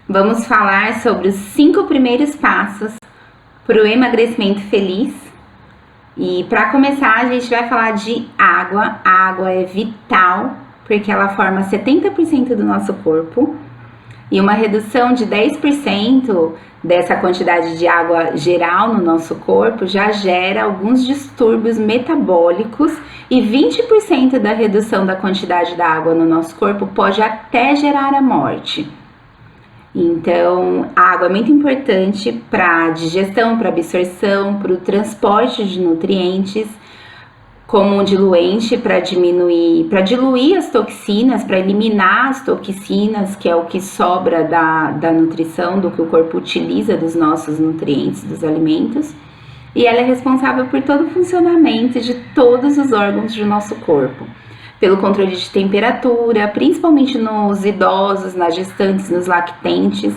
Vamos falar sobre os 5 primeiros passos para o emagrecimento feliz. E para começar, a gente vai falar de água. A água é vital porque ela forma 70% do nosso corpo. E uma redução de 10% dessa quantidade de água geral no nosso corpo já gera alguns distúrbios metabólicos, e 20% da redução da quantidade da água no nosso corpo pode até gerar a morte. Então, a água é muito importante para a digestão, para a absorção, para o transporte de nutrientes, como um diluente para diluir as toxinas, para eliminar as toxinas, que é o que sobra da nutrição, do que o corpo utiliza dos nossos nutrientes, dos alimentos. E ela é responsável por todo o funcionamento de todos os órgãos do nosso corpo. Pelo controle de temperatura, principalmente nos idosos, nas gestantes, nos lactentes,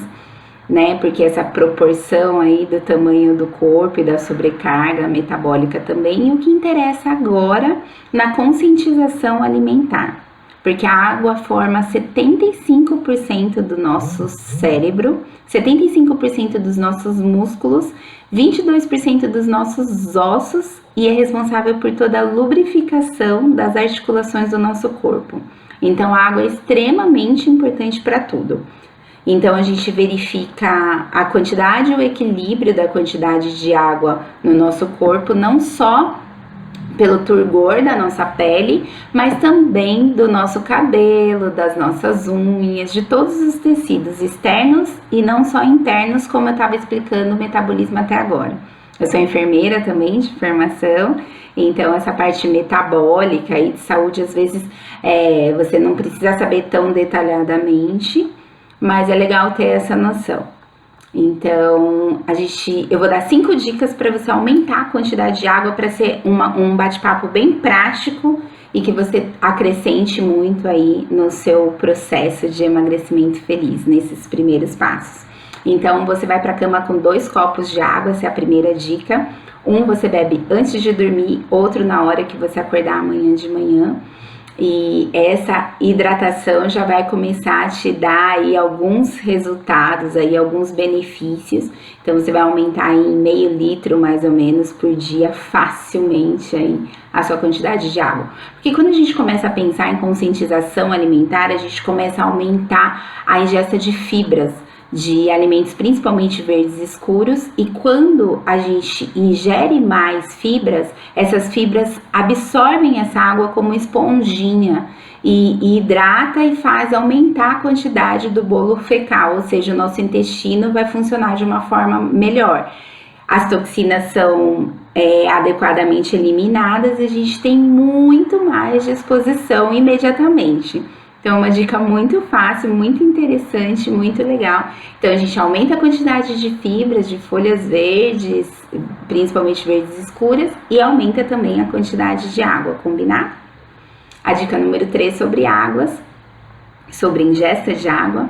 né? Porque essa proporção aí do tamanho do corpo e da sobrecarga metabólica também. E o que interessa agora na conscientização alimentar, porque a água forma 75% do nosso cérebro, 75% dos nossos músculos, 22% dos nossos ossos e é responsável por toda a lubrificação das articulações do nosso corpo. Então a água é extremamente importante para tudo. Então a gente verifica a quantidade e o equilíbrio da quantidade de água no nosso corpo, não só pelo turgor da nossa pele, mas também do nosso cabelo, das nossas unhas, de todos os tecidos externos e não só internos, como eu estava explicando o metabolismo até agora. Eu sou enfermeira também de formação, então essa parte metabólica e de saúde, às vezes, você não precisa saber tão detalhadamente, mas é legal ter essa noção. Então, eu vou dar 5 dicas para você aumentar a quantidade de água para ser um bate-papo bem prático e que você acrescente muito aí no seu processo de emagrecimento feliz, nesses primeiros passos. Então, você vai para a cama com 2 copos de água, essa é a primeira dica. Um você bebe antes de dormir, outro na hora que você acordar amanhã de manhã. E essa hidratação já vai começar a te dar aí alguns resultados, aí alguns benefícios. Então você vai aumentar em meio litro mais ou menos por dia facilmente aí a sua quantidade de água. Porque quando a gente começa a pensar em conscientização alimentar, a gente começa a aumentar a ingesta de fibras, de alimentos principalmente verdes escuros, e quando a gente ingere mais fibras, essas fibras absorvem essa água como esponjinha e hidrata e faz aumentar a quantidade do bolo fecal, ou seja, o nosso intestino vai funcionar de uma forma melhor. As toxinas são adequadamente eliminadas e a gente tem muito mais disposição imediatamente. Então, uma dica muito fácil, muito interessante, muito legal. Então, a gente aumenta a quantidade de fibras, de folhas verdes, principalmente verdes escuras, e aumenta também a quantidade de água, combinar? A dica número 3 sobre águas, sobre ingesta de água.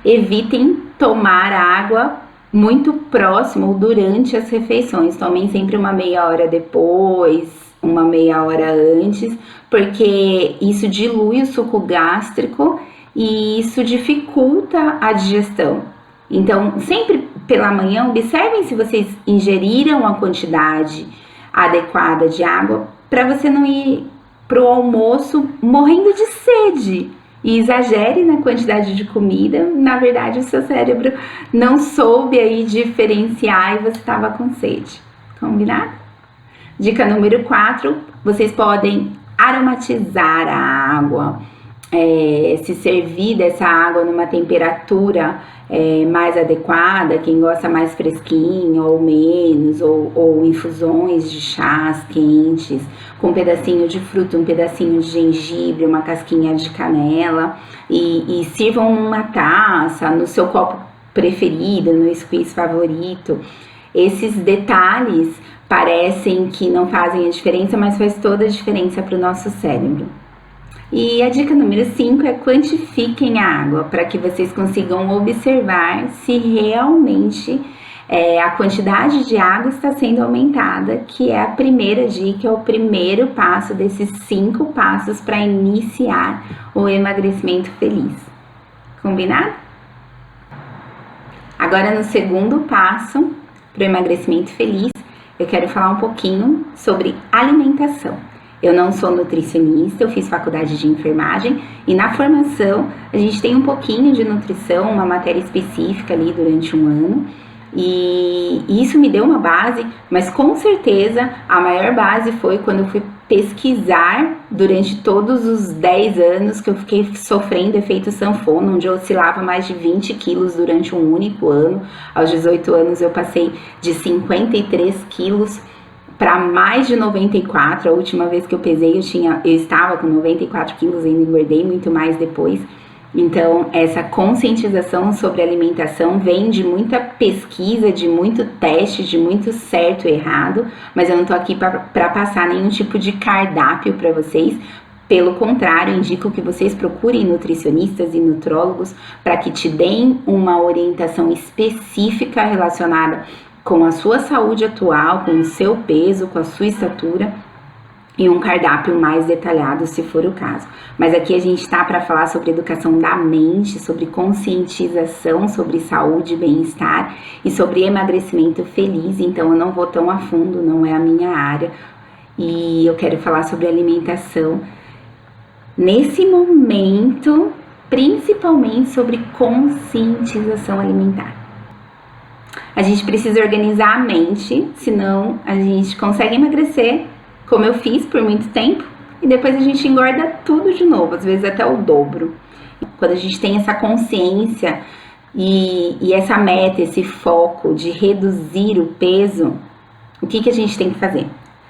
Evitem tomar água muito próximo ou durante as refeições. Tomem sempre uma meia hora depois, uma meia hora antes, porque isso dilui o suco gástrico e isso dificulta a digestão. Então, sempre pela manhã, observem se vocês ingeriram a quantidade adequada de água para você não ir pro almoço morrendo de sede e exagere na quantidade de comida. Na verdade, o seu cérebro não soube aí diferenciar e você estava com sede. Combinado? Dica número 4, vocês podem aromatizar a água, se servir dessa água numa temperatura mais adequada, quem gosta mais fresquinho ou menos, ou infusões de chás quentes, com um pedacinho de fruta, um pedacinho de gengibre, uma casquinha de canela, e sirvam numa taça, no seu copo preferido, no squeeze favorito. Esses detalhes parecem que não fazem a diferença, mas faz toda a diferença para o nosso cérebro. E a dica número 5 é quantifiquem a água, para que vocês consigam observar se realmente a quantidade de água está sendo aumentada, que é a primeira dica, é o primeiro passo desses 5 passos para iniciar o emagrecimento feliz. Combinado? Agora, no segundo passo para o emagrecimento feliz, eu quero falar um pouquinho sobre alimentação. Eu não sou nutricionista, eu fiz faculdade de enfermagem e na formação a gente tem um pouquinho de nutrição, uma matéria específica ali durante um ano. E isso me deu uma base, mas com certeza a maior base foi quando eu fui pesquisar durante todos os 10 anos que eu fiquei sofrendo efeito sanfona, onde eu oscilava mais de 20 quilos durante um único ano. Aos 18 anos eu passei de 53 quilos para mais de 94. A última vez que eu pesei eu estava com 94 quilos, ainda engordei muito mais depois. Então, essa conscientização sobre alimentação vem de muita pesquisa, de muito teste, de muito certo e errado, mas eu não tô aqui para passar nenhum tipo de cardápio para vocês. Pelo contrário, indico que vocês procurem nutricionistas e nutrólogos para que te deem uma orientação específica relacionada com a sua saúde atual, com o seu peso, com a sua estatura, e um cardápio mais detalhado, se for o caso. Mas aqui a gente está para falar sobre educação da mente, sobre conscientização, sobre saúde e bem-estar e sobre emagrecimento feliz, então eu não vou tão a fundo, não é a minha área. E eu quero falar sobre alimentação nesse momento, principalmente sobre conscientização alimentar. A gente precisa organizar a mente, senão a gente consegue emagrecer, como eu fiz por muito tempo, e depois a gente engorda tudo de novo, às vezes até o dobro. Quando a gente tem essa consciência e essa meta, esse foco de reduzir o peso, o que a gente tem que fazer?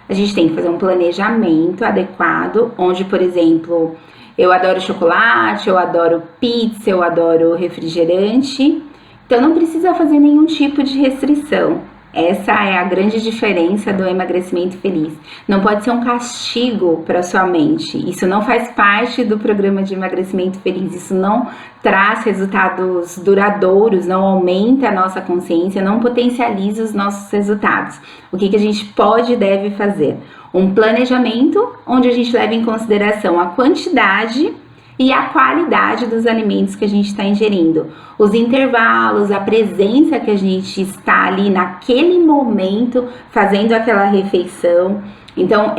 A gente tem que fazer um planejamento adequado, onde, por exemplo, eu adoro chocolate, eu adoro pizza, eu adoro refrigerante, então não precisa fazer nenhum tipo de restrição. Essa é a grande diferença do emagrecimento feliz. Não pode ser um castigo para sua mente. Isso não faz parte do programa de emagrecimento feliz. Isso não traz resultados duradouros, não aumenta a nossa consciência, não potencializa os nossos resultados. O que a gente pode e deve fazer? Um planejamento onde a gente leva em consideração a quantidade e a qualidade dos alimentos que a gente está ingerindo, os intervalos, a presença que a gente está ali naquele momento fazendo aquela refeição. Então,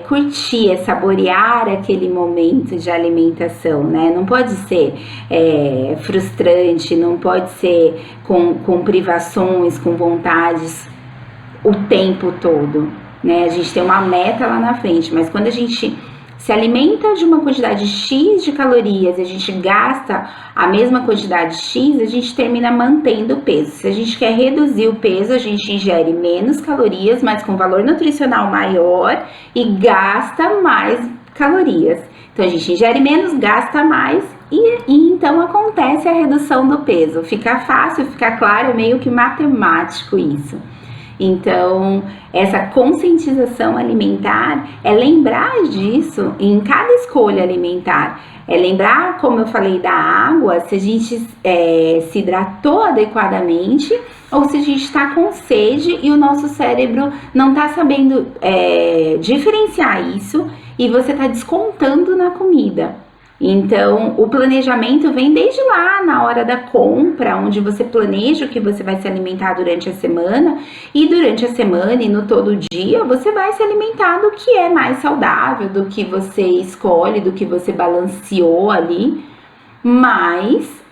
curtir, saborear aquele momento de alimentação, né? Não pode ser frustrante, não pode ser com privações, com vontades o tempo todo, né? A gente tem uma meta lá na frente, mas quando a gente se alimenta de uma quantidade X de calorias e a gente gasta a mesma quantidade X, a gente termina mantendo o peso. Se a gente quer reduzir o peso, a gente ingere menos calorias, mas com valor nutricional maior e gasta mais calorias. Então, a gente ingere menos, gasta mais e então acontece a redução do peso. Fica fácil, fica claro, é meio que matemático isso. Então, essa conscientização alimentar é lembrar disso em cada escolha alimentar. É lembrar, como eu falei, da água, se a gente se hidratou adequadamente ou se a gente está com sede e o nosso cérebro não está sabendo diferenciar isso e você está descontando na comida. Então, o planejamento vem desde lá, na hora da compra, onde você planeja o que você vai se alimentar durante a semana, e durante a semana e no todo dia, você vai se alimentar do que é mais saudável, do que você escolhe, do que você balanceou ali. Mas,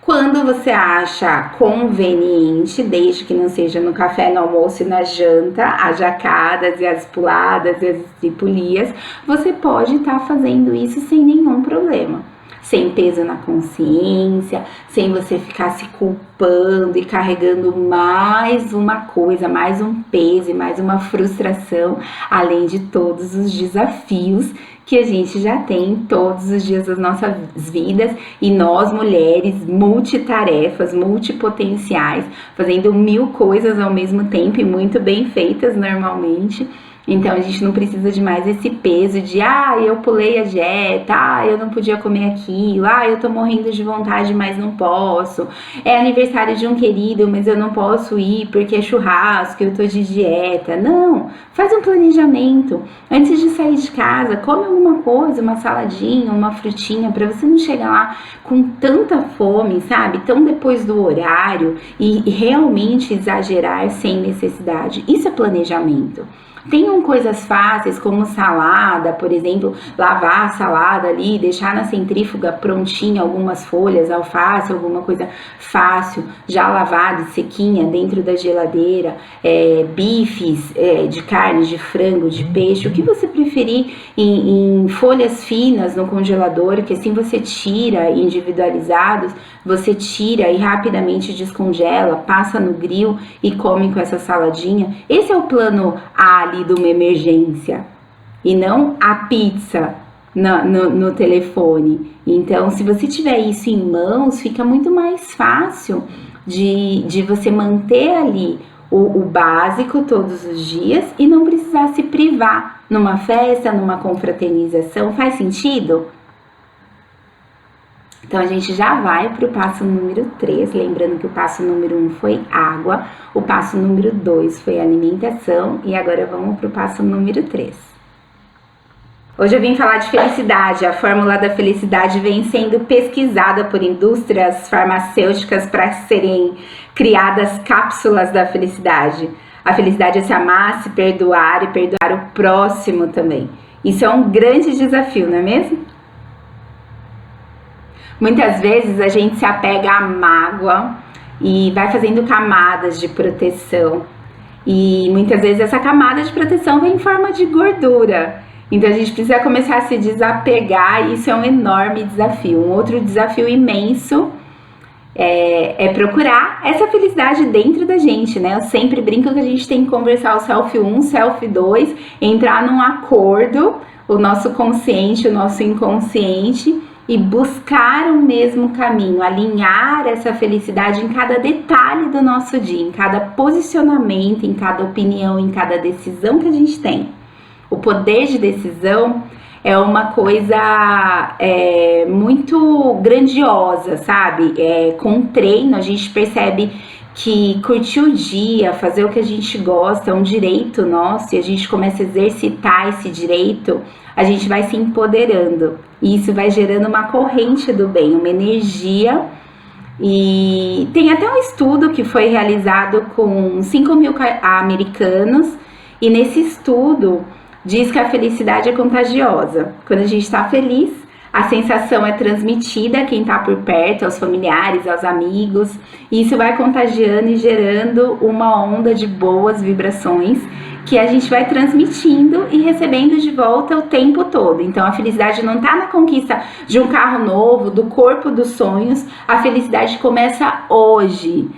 quando você acha conveniente, desde que não seja no café, no almoço e na janta, as jacadas e as puladas e as estripulias, você pode estar fazendo isso sem nenhum problema. Sem peso na consciência, sem você ficar se culpando e carregando mais uma coisa, mais um peso e mais uma frustração, além de todos os desafios que a gente já tem todos os dias das nossas vidas, e nós mulheres multitarefas, multipotenciais, fazendo 1000 coisas ao mesmo tempo e muito bem feitas normalmente. Então a gente não precisa de mais esse peso de eu pulei a dieta, eu não podia comer aquilo, eu tô morrendo de vontade, mas não posso. É aniversário de um querido, mas eu não posso ir porque é churrasco, eu tô de dieta. Não, faz um planejamento. Antes de sair de casa, come alguma coisa, uma saladinha, uma frutinha, para você não chegar lá com tanta fome, sabe? Tão depois do horário e realmente exagerar sem necessidade. Isso é planejamento. Tenham coisas fáceis como salada, por exemplo, lavar a salada ali, deixar na centrífuga prontinha algumas folhas, alface, alguma coisa fácil, já lavada e sequinha dentro da geladeira, bifes de carne, de frango, de peixe, o que você preferir em folhas finas no congelador, que assim você tira individualizados, você tira e rapidamente descongela, passa no grill e come com essa saladinha. Esse é o plano A ali de uma emergência e não a pizza no telefone. Então, se você tiver isso em mãos, fica muito mais fácil de você manter ali o básico todos os dias e não precisar se privar numa festa, numa confraternização. Faz sentido? Então, a gente já vai para o passo número 3, lembrando que o passo número 1 foi água, o passo número 2 foi alimentação e agora vamos para o passo número 3. Hoje eu vim falar de felicidade. A fórmula da felicidade vem sendo pesquisada por indústrias farmacêuticas para serem criadas cápsulas da felicidade. A felicidade é se amar, se perdoar e perdoar o próximo também. Isso é um grande desafio, não é mesmo? Muitas vezes a gente se apega à mágoa e vai fazendo camadas de proteção. E muitas vezes essa camada de proteção vem em forma de gordura. Então a gente precisa começar a se desapegar e isso é um enorme desafio. Um outro desafio imenso é procurar essa felicidade dentro da gente, né? Eu sempre brinco que a gente tem que conversar o self 1, self 2, entrar num acordo, o nosso consciente, o nosso inconsciente, e buscar o mesmo caminho, alinhar essa felicidade em cada detalhe do nosso dia, em cada posicionamento, em cada opinião, em cada decisão que a gente tem. O poder de decisão é uma coisa muito grandiosa, sabe? Com treino a gente percebe que curtir o dia, fazer o que a gente gosta é um direito nosso e a gente começa a exercitar esse direito, a gente vai se empoderando e isso vai gerando uma corrente do bem, uma energia. E tem até um estudo que foi realizado com 5.000 americanos e nesse estudo diz que a felicidade é contagiosa. Quando a gente está feliz, a sensação é transmitida a quem está por perto, aos familiares, aos amigos, e isso vai contagiando e gerando uma onda de boas vibrações que a gente vai transmitindo e recebendo de volta o tempo todo. Então a felicidade não está na conquista de um carro novo, do corpo dos sonhos, a felicidade começa hoje,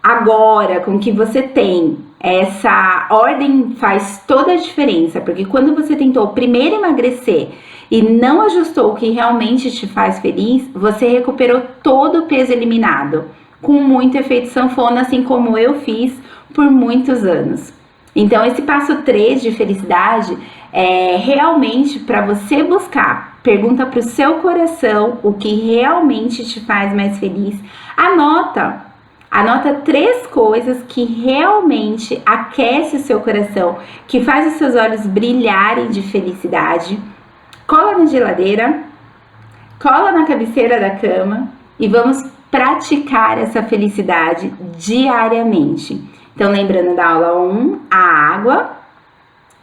agora, com o que você tem. Essa ordem faz toda a diferença, porque quando você tentou primeiro emagrecer e não ajustou o que realmente te faz feliz, você recuperou todo o peso eliminado, com muito efeito sanfona, assim como eu fiz por muitos anos. Então esse passo 3 de felicidade é realmente para você buscar, pergunta para o seu coração o que realmente te faz mais feliz, anota 3 coisas que realmente aquece o seu coração, que faz os seus olhos brilharem de felicidade. Cola na geladeira, cola na cabeceira da cama e vamos praticar essa felicidade diariamente. Então, lembrando da aula 1, a água,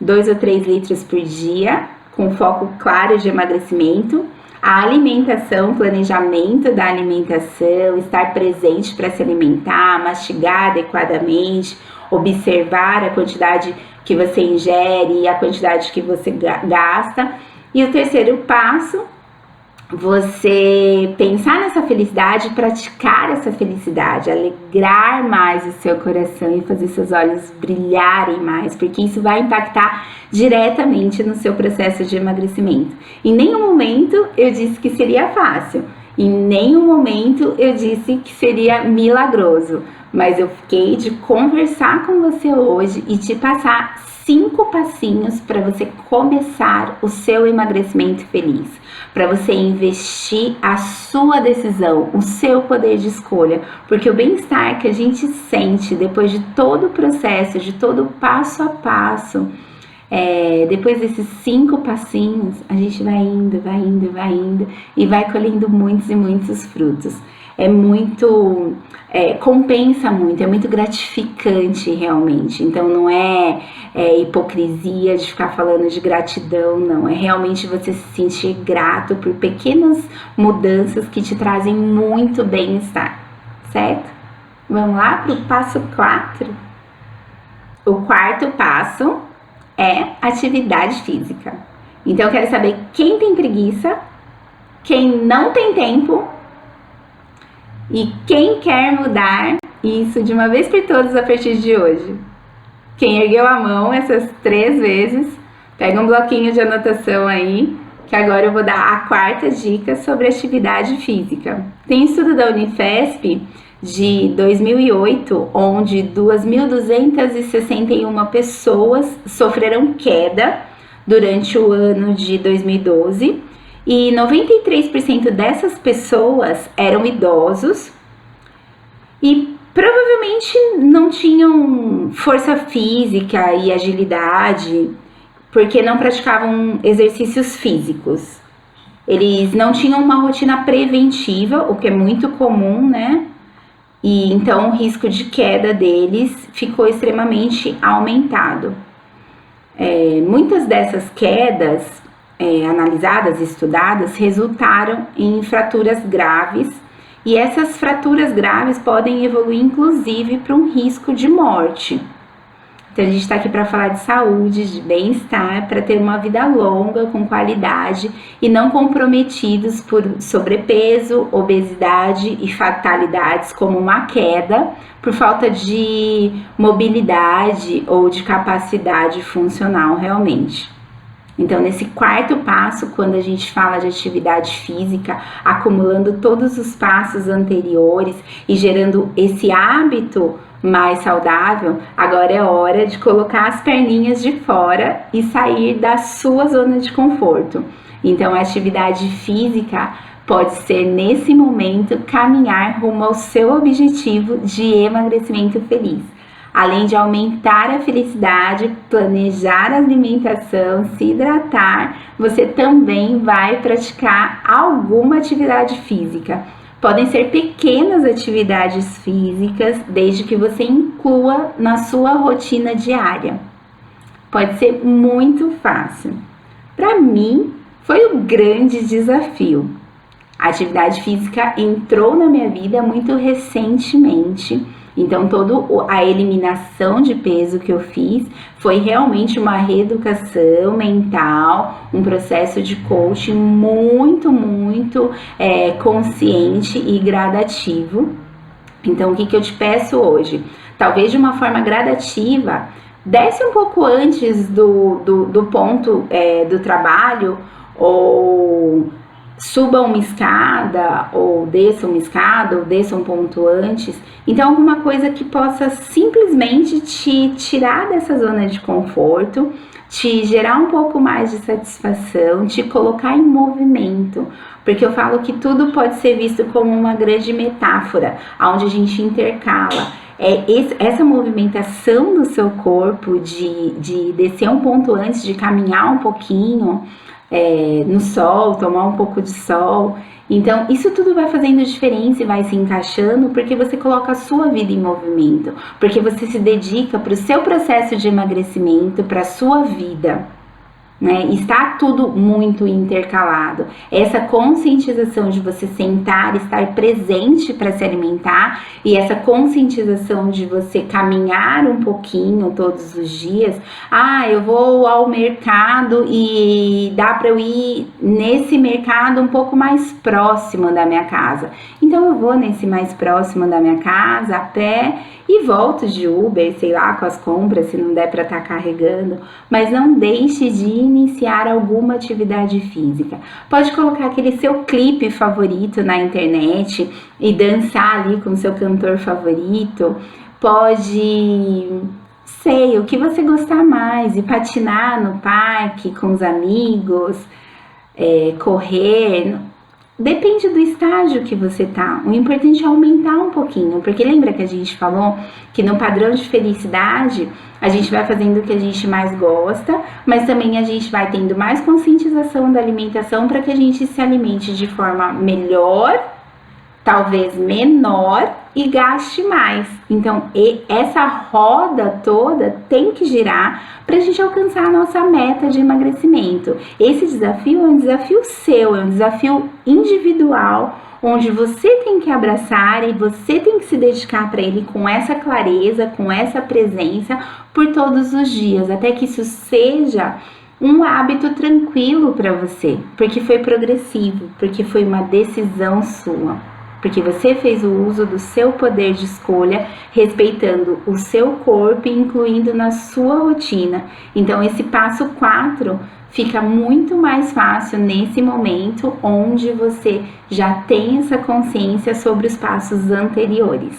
2 ou 3 litros por dia, com foco claro de emagrecimento. A alimentação, planejamento da alimentação, estar presente para se alimentar, mastigar adequadamente, observar a quantidade que você ingere e a quantidade que você gasta. E o terceiro passo, você pensar nessa felicidade, praticar essa felicidade, alegrar mais o seu coração e fazer seus olhos brilharem mais, porque isso vai impactar diretamente no seu processo de emagrecimento. Em nenhum momento eu disse que seria fácil. Em nenhum momento eu disse que seria milagroso, mas eu fiquei de conversar com você hoje e te passar 5 passinhos para você começar o seu emagrecimento feliz, para você investir a sua decisão, o seu poder de escolha, porque o bem-estar que a gente sente depois de todo o processo, de todo o passo a passo, depois desses 5 passinhos, a gente vai indo e vai colhendo muitos e muitos frutos. Compensa muito, é muito gratificante realmente. Então não é hipocrisia de ficar falando de gratidão, não. É realmente você se sentir grato por pequenas mudanças que te trazem muito bem-estar, certo? Vamos lá para o passo 4? O quarto passo é atividade física. Então eu quero saber quem tem preguiça, quem não tem tempo e quem quer mudar isso de uma vez por todas a partir de hoje. Quem ergueu a mão essas 3 vezes, pega um bloquinho de anotação aí, que agora eu vou dar a 4ª dica sobre atividade física. Tem estudo da Unifesp de 2008, onde 2.261 pessoas sofreram queda durante o ano de 2012 e 93% dessas pessoas eram idosos e provavelmente não tinham força física e agilidade porque não praticavam exercícios físicos. Eles não tinham uma rotina preventiva, o que é muito comum, né? E então o risco de queda deles ficou extremamente aumentado. Muitas dessas quedas analisadas, estudadas, resultaram em fraturas graves, e essas fraturas graves podem evoluir inclusive para um risco de morte. Então a gente está aqui para falar de saúde, de bem-estar, para ter uma vida longa, com qualidade e não comprometidos por sobrepeso, obesidade e fatalidades como uma queda por falta de mobilidade ou de capacidade funcional realmente. Então, nesse 4º passo, quando a gente fala de atividade física, acumulando todos os passos anteriores e gerando esse hábito mais saudável, agora é hora de colocar as perninhas de fora e sair da sua zona de conforto. Então, a atividade física pode ser, nesse momento, caminhar rumo ao seu objetivo de emagrecimento feliz. Além de aumentar a felicidade, planejar a alimentação, se hidratar, você também vai praticar alguma atividade física. Podem ser pequenas atividades físicas, desde que você inclua na sua rotina diária. Pode ser muito fácil. Para mim, foi um grande desafio. A atividade física entrou na minha vida muito recentemente. Então, toda a eliminação de peso que eu fiz foi realmente uma reeducação mental, um processo de coaching muito consciente e gradativo. Então, o que eu te peço hoje? Talvez de uma forma gradativa, desce um pouco antes do ponto do trabalho, ou suba uma escada, ou desça um ponto antes. Então, alguma coisa que possa simplesmente te tirar dessa zona de conforto, te gerar um pouco mais de satisfação, te colocar em movimento. Porque eu falo que tudo pode ser visto como uma grande metáfora, onde a gente intercala essa movimentação do seu corpo, de descer um ponto antes, de caminhar um pouquinho, no sol, tomar um pouco de sol. Então, isso tudo vai fazendo diferença e vai se encaixando porque você coloca a sua vida em movimento, porque você se dedica para o seu processo de emagrecimento, para a sua vida, né? Está tudo muito intercalado. Essa conscientização de você sentar, estar presente para se alimentar, e essa conscientização de você caminhar um pouquinho todos os dias. Eu vou ao mercado e dá para eu ir nesse mercado um pouco mais próximo da minha casa. Então eu vou nesse mais próximo da minha casa a pé e volto de Uber, sei lá, com as compras, se não der para estar carregando, mas não deixe de iniciar alguma atividade física. Pode colocar aquele seu clipe favorito na internet e dançar ali com o seu cantor favorito. Pode, sei, o que você gostar mais, e patinar no parque com os amigos, correr. Depende do estágio que você tá. O importante é aumentar um pouquinho, porque lembra que a gente falou que no padrão de felicidade a gente vai fazendo o que a gente mais gosta, mas também a gente vai tendo mais conscientização da alimentação para que a gente se alimente de forma melhor, talvez menor, e gaste mais. Então, essa roda toda tem que girar para a gente alcançar a nossa meta de emagrecimento. Esse desafio é um desafio seu, é um desafio individual, onde você tem que abraçar e você tem que se dedicar para ele com essa clareza, com essa presença por todos os dias, até que isso seja um hábito tranquilo para você, porque foi progressivo, porque foi uma decisão sua. Porque você fez o uso do seu poder de escolha, respeitando o seu corpo e incluindo na sua rotina. Então, esse passo 4 fica muito mais fácil nesse momento, onde você já tem essa consciência sobre os passos anteriores.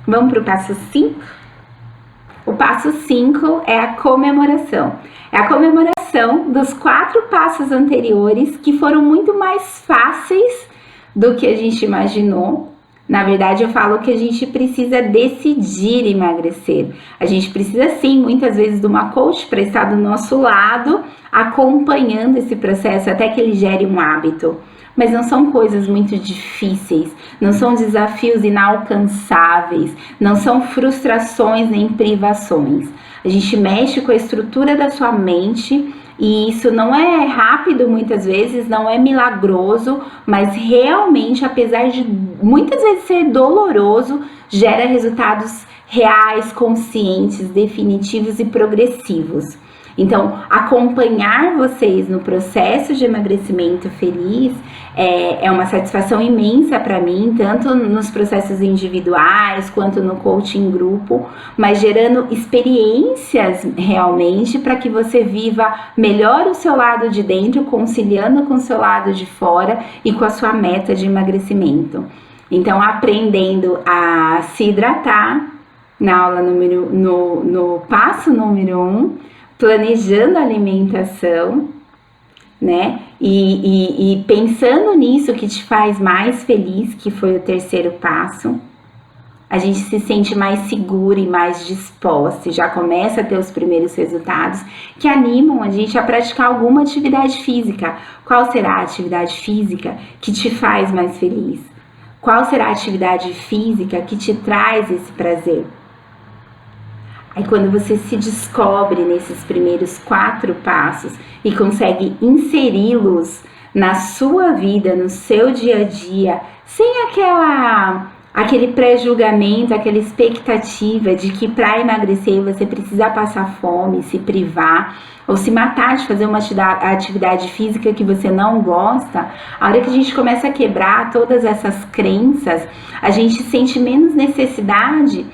Vamos para o passo 5? O passo 5 é a comemoração. É a comemoração dos 4 passos anteriores, que foram muito mais fáceis do que a gente imaginou. Na verdade, eu falo que a gente precisa decidir emagrecer. A gente precisa sim, muitas vezes, de uma coach para estar do nosso lado, acompanhando esse processo até que ele gere um hábito. Mas não são coisas muito difíceis, não são desafios inalcançáveis, não são frustrações nem privações. A gente mexe com a estrutura da sua mente. E isso não é rápido muitas vezes, não é milagroso, mas realmente, apesar de muitas vezes ser doloroso, gera resultados reais, conscientes, definitivos e progressivos. Então, acompanhar vocês no processo de emagrecimento feliz é uma satisfação imensa para mim, tanto nos processos individuais quanto no coaching grupo, mas gerando experiências realmente para que você viva melhor o seu lado de dentro, conciliando com o seu lado de fora e com a sua meta de emagrecimento. Então, aprendendo a se hidratar na aula no passo número 1, planejando a alimentação, né? E pensando nisso que te faz mais feliz, que foi o terceiro passo, a gente se sente mais segura e mais disposta, e já começa a ter os primeiros resultados que animam a gente a praticar alguma atividade física. Qual será a atividade física que te faz mais feliz? Qual será a atividade física que te traz esse prazer? Aí quando você se descobre nesses primeiros 4 passos e consegue inseri-los na sua vida, no seu dia a dia, sem aquele pré-julgamento, aquela expectativa de que para emagrecer você precisa passar fome, se privar ou se matar de fazer uma atividade física que você não gosta, a hora que a gente começa a quebrar todas essas crenças, a gente sente menos necessidade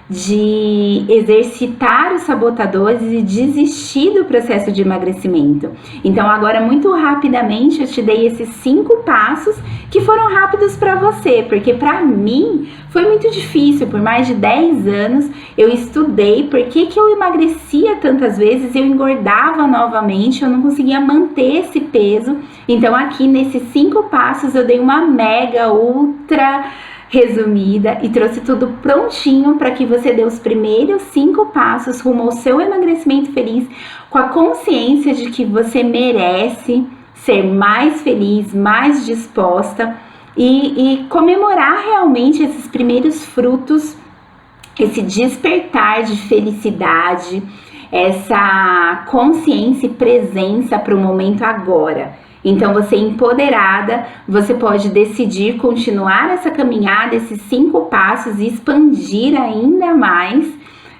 de exercitar os sabotadores e desistir do processo de emagrecimento. Então agora, muito rapidamente, eu te dei esses 5 passos que foram rápidos para você, porque para mim foi muito difícil. Por mais de 10 anos eu estudei por que eu emagrecia tantas vezes, eu engordava novamente, eu não conseguia manter esse peso. Então aqui nesses 5 passos eu dei uma mega, ultra resumida e trouxe tudo prontinho para que você dê os primeiros 5 passos rumo ao seu emagrecimento feliz, com a consciência de que você merece ser mais feliz, mais disposta e comemorar realmente esses primeiros frutos, esse despertar de felicidade, essa consciência e presença para o momento agora. Então, você empoderada, você pode decidir continuar essa caminhada, esses 5 passos e expandir ainda mais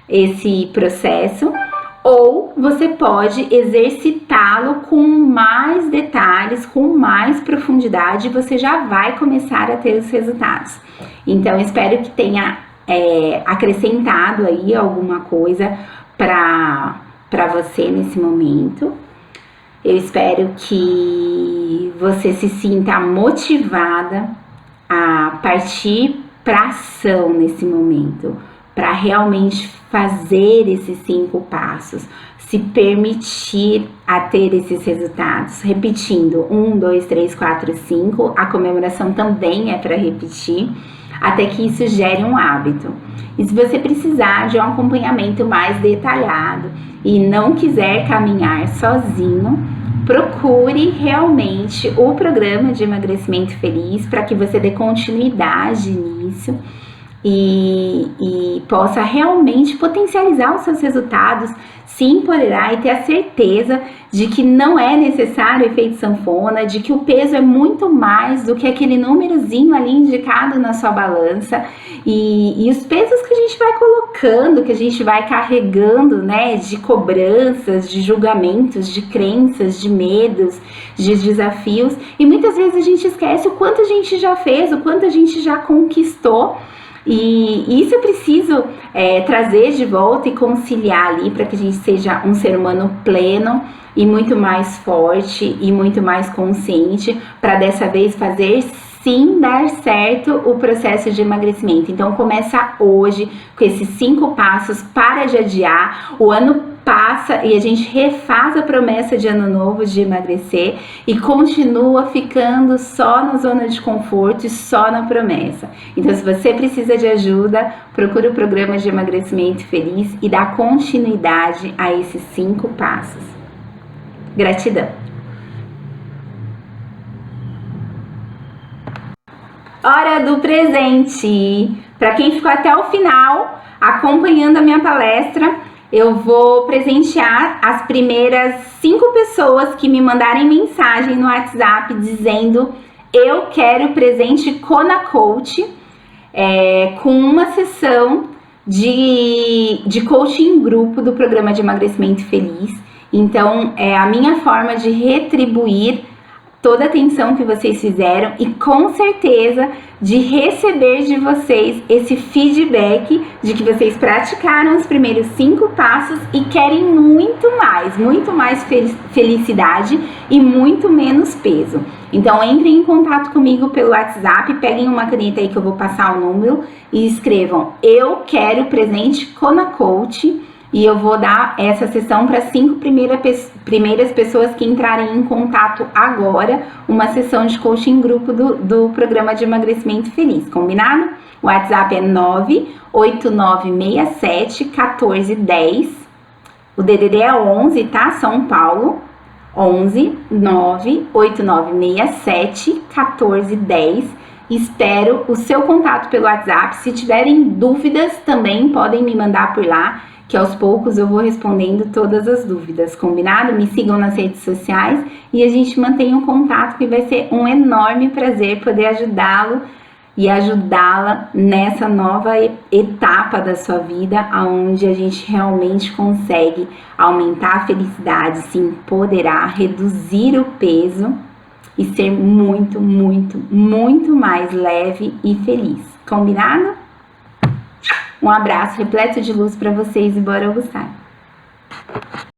esse processo, ou você pode exercitá-lo com mais detalhes, com mais profundidade, e você já vai começar a ter os resultados. Então, espero que tenha acrescentado aí alguma coisa para você nesse momento. Eu espero que você se sinta motivada a partir para ação nesse momento, para realmente fazer esses 5 passos, se permitir a ter esses resultados. Repetindo, 1, 2, 3, 4, 5, a comemoração também é para repetir, até que isso gere um hábito. E se você precisar de um acompanhamento mais detalhado e não quiser caminhar sozinho, procure realmente o programa de emagrecimento feliz para que você dê continuidade nisso e possa realmente potencializar os seus resultados, se empoderar e ter a certeza de que não é necessário efeito sanfona, de que o peso é muito mais do que aquele númerozinho ali indicado na sua balança, e os pesos que a gente vai colocando, que a gente vai carregando, né, de cobranças, de julgamentos, de crenças, de medos, de desafios, e muitas vezes a gente esquece o quanto a gente já fez, o quanto a gente já conquistou. E isso eu preciso trazer de volta e conciliar ali para que a gente seja um ser humano pleno e muito mais forte e muito mais consciente para dessa vez fazer sim dar certo o processo de emagrecimento. Então começa hoje com esses 5 passos, para de adiar. O ano passa e a gente refaz a promessa de ano novo de emagrecer e continua ficando só na zona de conforto e só na promessa. Então, se você precisa de ajuda, procure o programa de emagrecimento feliz e dá continuidade a esses 5 passos. Gratidão! Hora do presente! Para quem ficou até o final acompanhando a minha palestra, eu vou presentear as primeiras 5 pessoas que me mandarem mensagem no WhatsApp dizendo: eu quero presente Kona Coach, com uma sessão de coaching em grupo do programa de emagrecimento feliz. Então, é a minha forma de retribuir toda a atenção que vocês fizeram e com certeza de receber de vocês esse feedback de que vocês praticaram os primeiros 5 passos e querem muito mais felicidade e muito menos peso. Então entrem em contato comigo pelo WhatsApp, peguem uma caneta aí que eu vou passar o número e escrevam: eu quero presente Kona Coach. E eu vou dar essa sessão para 5 primeiras pessoas que entrarem em contato agora, uma sessão de coaching em grupo do programa de emagrecimento feliz, combinado? O WhatsApp é 989671410, o DDD é 11, tá? São Paulo, 11 989671410. Espero o seu contato pelo WhatsApp. Se tiverem dúvidas também podem me mandar por lá, que aos poucos eu vou respondendo todas as dúvidas, combinado? Me sigam nas redes sociais e a gente mantém um contato, que vai ser um enorme prazer poder ajudá-lo e ajudá-la nessa nova etapa da sua vida, onde a gente realmente consegue aumentar a felicidade, se empoderar, reduzir o peso e ser muito mais leve e feliz, combinado? Um abraço repleto de luz para vocês e bora gostar!